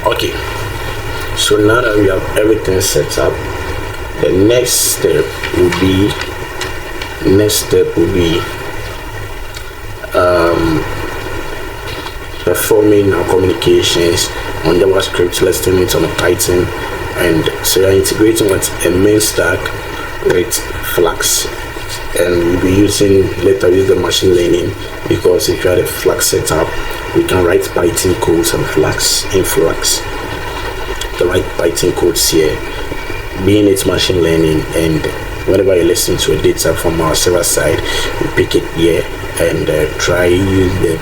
Okay, so now that we have everything set up, the next step will be performing our communications on JavaScript. Let's turn it on Python, and so you're integrating with a main stack with flask, and we'll be using later use the machine learning, because if you had a flask setup, we can write Python codes and flask in flask. The right Python codes here, being it's machine learning, and whenever you listen to a data from our server side, we pick it here and try use the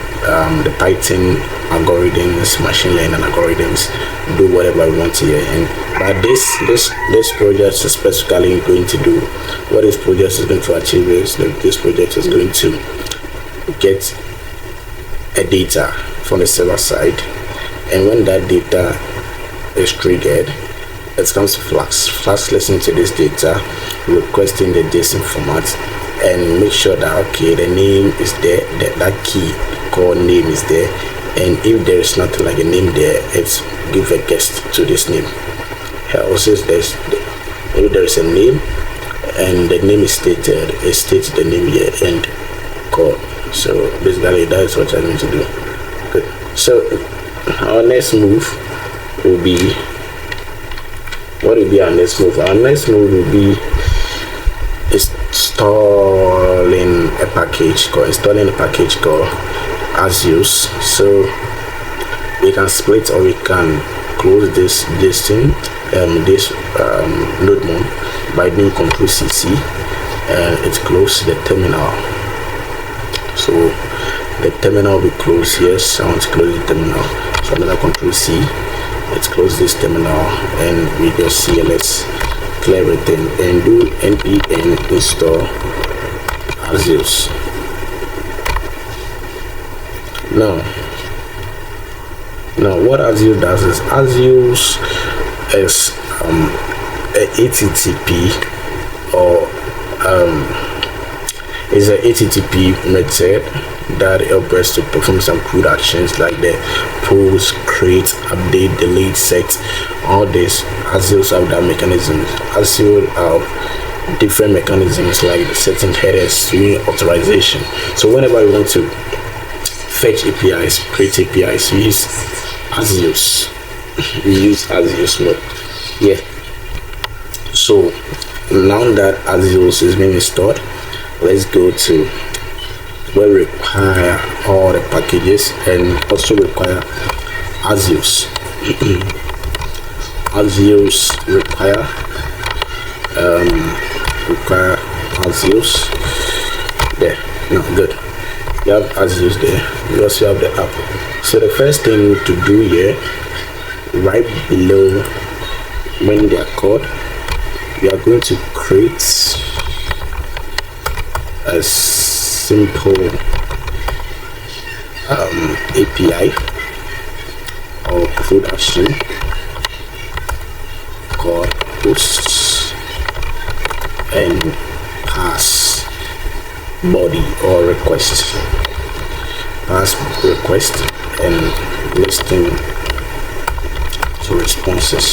Python algorithms, machine learning algorithms, do whatever we want here. And but this project is specifically going to do what this project is going to achieve is that this project is going to get a data from the server side, and when that data is triggered, it comes to Flask listen to this data, requesting the JSON format, and make sure that okay, the name is there, that key called name is there, and if there is nothing like a name there, it's give a guess to this name. Here also if there is a name and the name is stated, it states the name here and call. So basically that is what I'm going to do. Good. So our next move will be, what will be our next move? Our next move will be installing a package called Azios. So we can split or we can close this node mode by doing Control CC, and it closes the terminal. So the terminal will be closed. Yes, I want to close the terminal. So another Control C. Let's close this terminal, and we just see, let's clear everything and do npm install Azios. Now what Azios does is Azios is a HTTP or is a HTTP method that helps us to perform some code actions like the post, create, update, delete, set. All this Azios have that mechanisms. Azios have different mechanisms like setting headers, doing authorization. So whenever you want to fetch APIs, create APIs, we use Azios. Mode. Yeah. So now that Azios is being installed, let's go to where we require all the packages and also require Azios. Azios require Azios there. No, good. You have Azios there. You also have the app. So the first thing to do here, right below when they are called, we are going to create a simple API or code action called posts and pass body or request and listing to responses.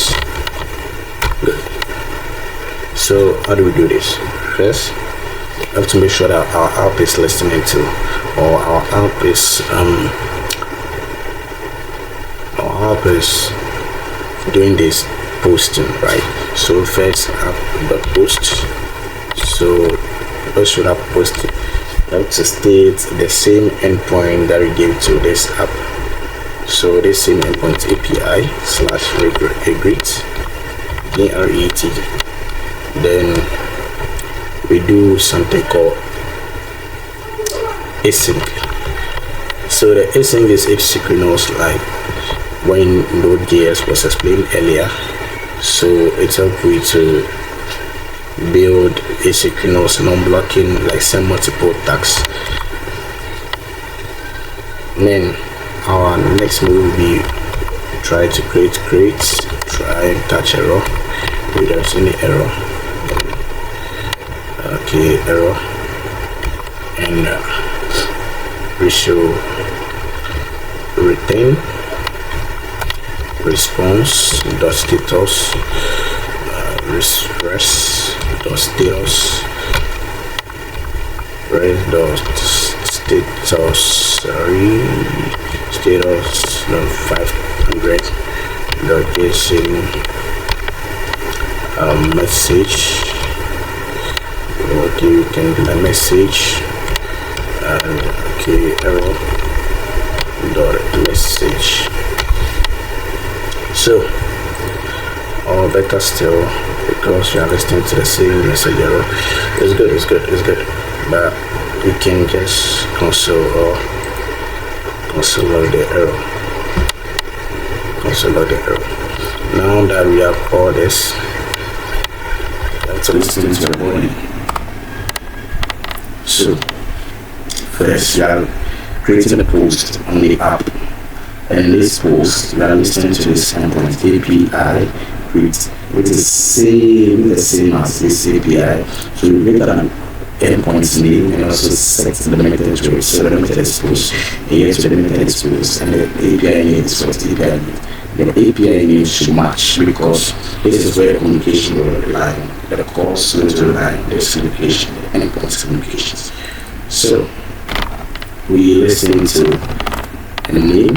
Good. So how do we do this? First, we have to make sure that our app is listening to, or our app is doing this posting, right? So first app.post. So first should have posted. You have to state the same endpoint that we gave to this app. So this same endpoint API /regret GRET. Then we do something called async. So the async is asynchronous, like when Node.js was explained earlier. So it's helps you to build asynchronous non-blocking, like send multiple tasks. Then our next move will be try to create, try and touch error. If there's any error, okay, error, and we should retain response dot status, res dot status, res dot status, status dot 500 dot json message. Okay, you can do a message and okay, error dot message. So, or better still, because you are listening to the same message error, it's good. But you can just console log the error. Now that we have all this, let's listen to the body. So, first you are creating a post on the app, and this post you are listening to this endpoint API with the same as this API. So you get an endpoint name and also set the method to it. So the method is post, and here to the method is post, and the API name is what the API name. The API name should match, because this is where the communication will rely on. The calls will rely on this communication, the endpoint communications. So we listen to the name,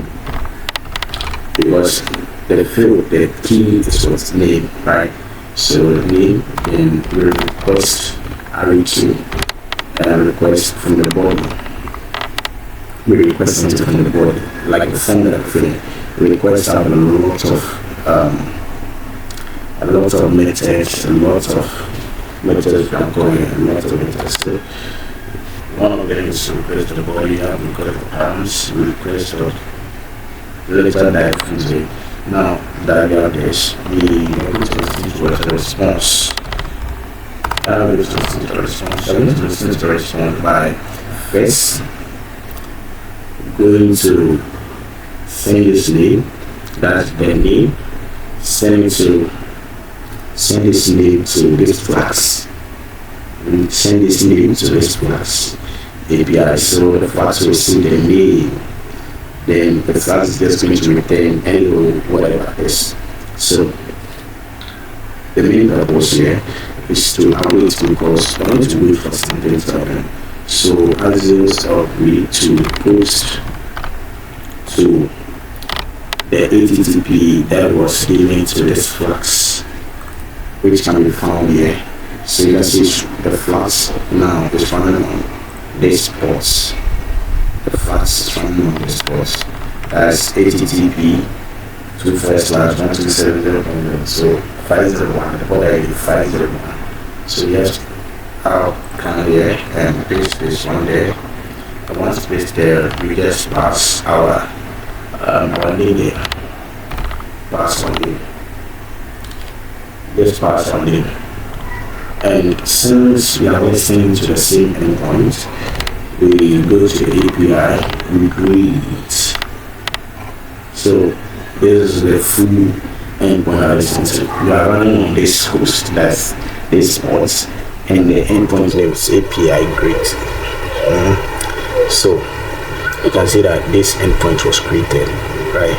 because the field, the key is what's name, right? So the name, then we request array2 and request from the body. We request something from the body, like the form that frame. We request have a lot of methods, a can call it, a lot of methods. So one of them is to request the body, have request the params, we request later dive. Now that we have this, we are going to listen to the response. I'm going to listen to the response by first going to send this name, that's the name, send this name to this flask, and send this name to this flask API. So the flask will receive the name, then the flask is just going to return hello, whatever it is. So the main purpose here is to await, because I want to wait for something to happen. So as a result, we need to post to the HTTP that was given to this flask, which can be found here. So you can see the flask now is running on this port. The flask is running on this port. That's HTTP 2/127.0. So 501, the port ID 501. So yes, I'll come here and paste this one there. And once placed there, we just pass our name here. Pass our name. Just pass our name. And since we are listening to the same endpoint, we go to the API, we greet. So this is the full endpoint I listen to. We are running on this host, that's this port, and the endpoint name is API greet. So you can see that this endpoint was created, right?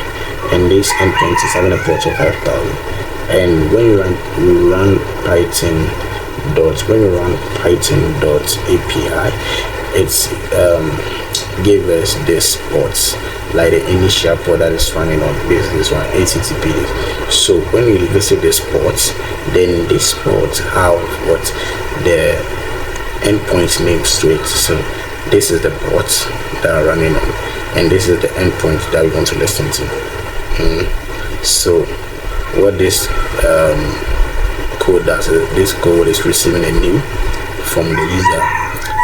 And this endpoint is having a port of 5,000. And when you run Python API, it's give us this ports, like the initial port that is running on this one, HTTP. So when you visit this port, then this port have what the endpoint names to it. So this is the port that are running on, and this is the endpoint that we want to listen to. So what this code does is, this code is receiving a name from the user.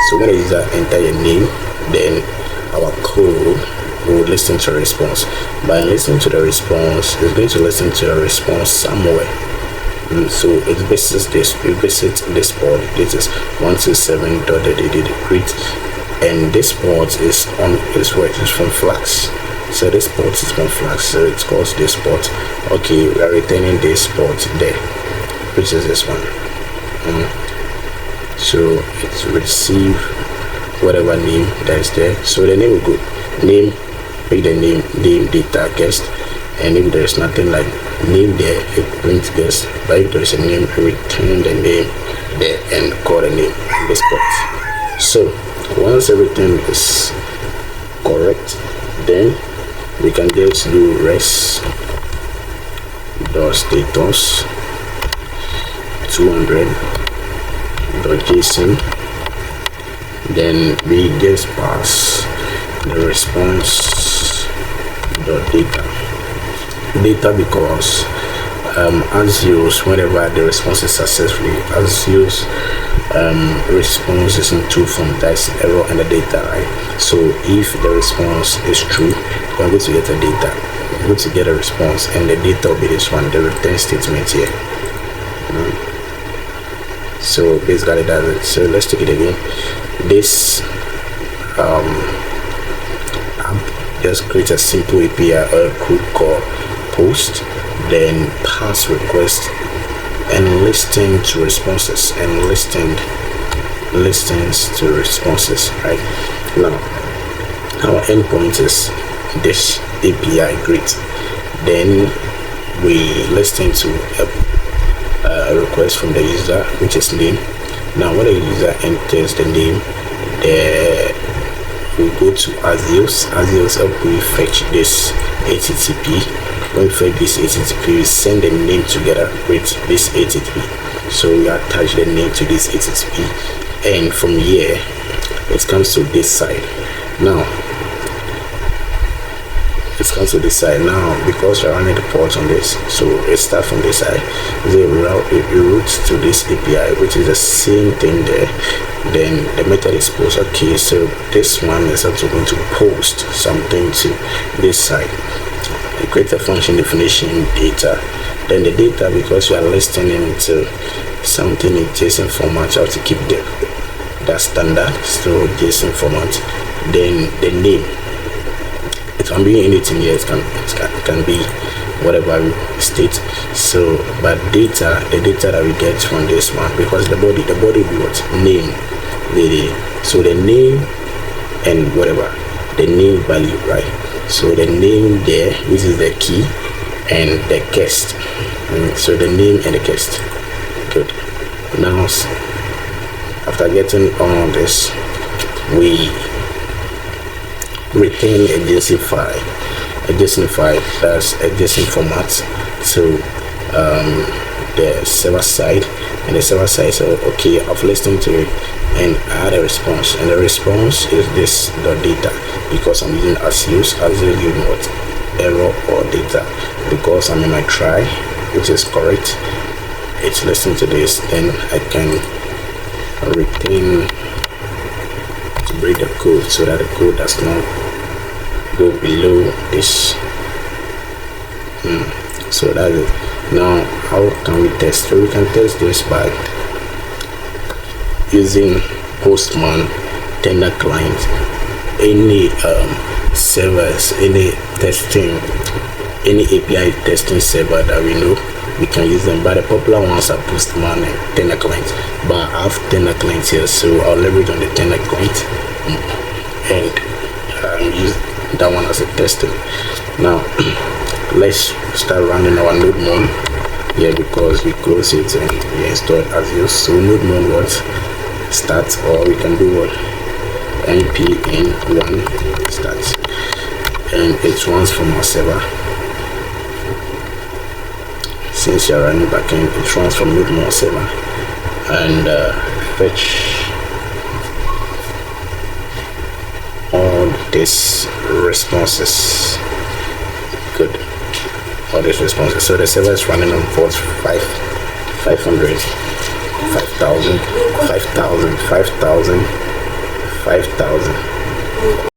So when the user enter a name, then our code will listen to a response. By listening to the response, it's going to listen to a response somewhere. So it visits this port. This is 127.greet, and this port is on where it is from flask. So this port is from flask, so it calls this port. Okay, we are returning this port there, which is this one. So it's receive whatever name that is there. So the name will go name, pick the name data guest, and if there's nothing like name there, it prints this. But if there's a name, return the name there and call the name in this part. So once everything is correct, then we can just do res dot status 200 dot json, then we just pass the response dot data because as used, whenever the response is successfully as used, response is in true form, that's error and the data, right? So if the response is true, we're going to get a data, we're going to get a response, and the data will be this one, the return statement here. So basically that's it. So let's take it again. This just create a simple API or a code called post, then pass request and listing to responses and listings to responses. Right now our endpoint is this API greet, then we listen to a request from the user, which is name. Now when the user enters the name, we go to Axios help we fetch this HTTP. When we fetch this HTTP, we send the name together with this HTTP. So we attach the name to this HTTP, and from here it comes to this side. Now because you're running the port on this, so it starts from this side. It routes to this API, which is the same thing there. Then the method is post. Okay, so this one is also going to post something to this side. You create a function definition data. Then the data, because you are listing into something in JSON format, you have to keep that standard, so JSON format. Then the name, it can be anything here, it can be whatever we state. So but the data that we get from this one, because the body will be what? Name. So the name and whatever, the name value, right? So the name there, which is the key, and the guest. So the name and the guest. Good. Now after getting all this, we retain a JSON file. That's a JSON format. So the server side, and the server side, so okay, I've listened to it and add a response, and the response is this data, because I'm using Axios giving what? Error or data, because I'm in my try, which is correct. It's listening to this, then I can retain to break the code so that the code does not go below this. So that's it. Now how can we test? So we can test this by using Postman, Tender Client, any servers, any API testing server that we know, we can use them. But the popular ones are Postman and Tender Client. But I have Tender Client here, so I'll leverage on the Tender Client and use that one as a testing. Now let's start running our node mon here, because we close it and we install Axios. So node mon what start, or we can do what npm1 start, and it runs from our server. Since you're running backend, it runs from node mon server and fetch all these responses. Good. All these responses. So the server is running on port 500, 5000, 5000, 5000, 5000.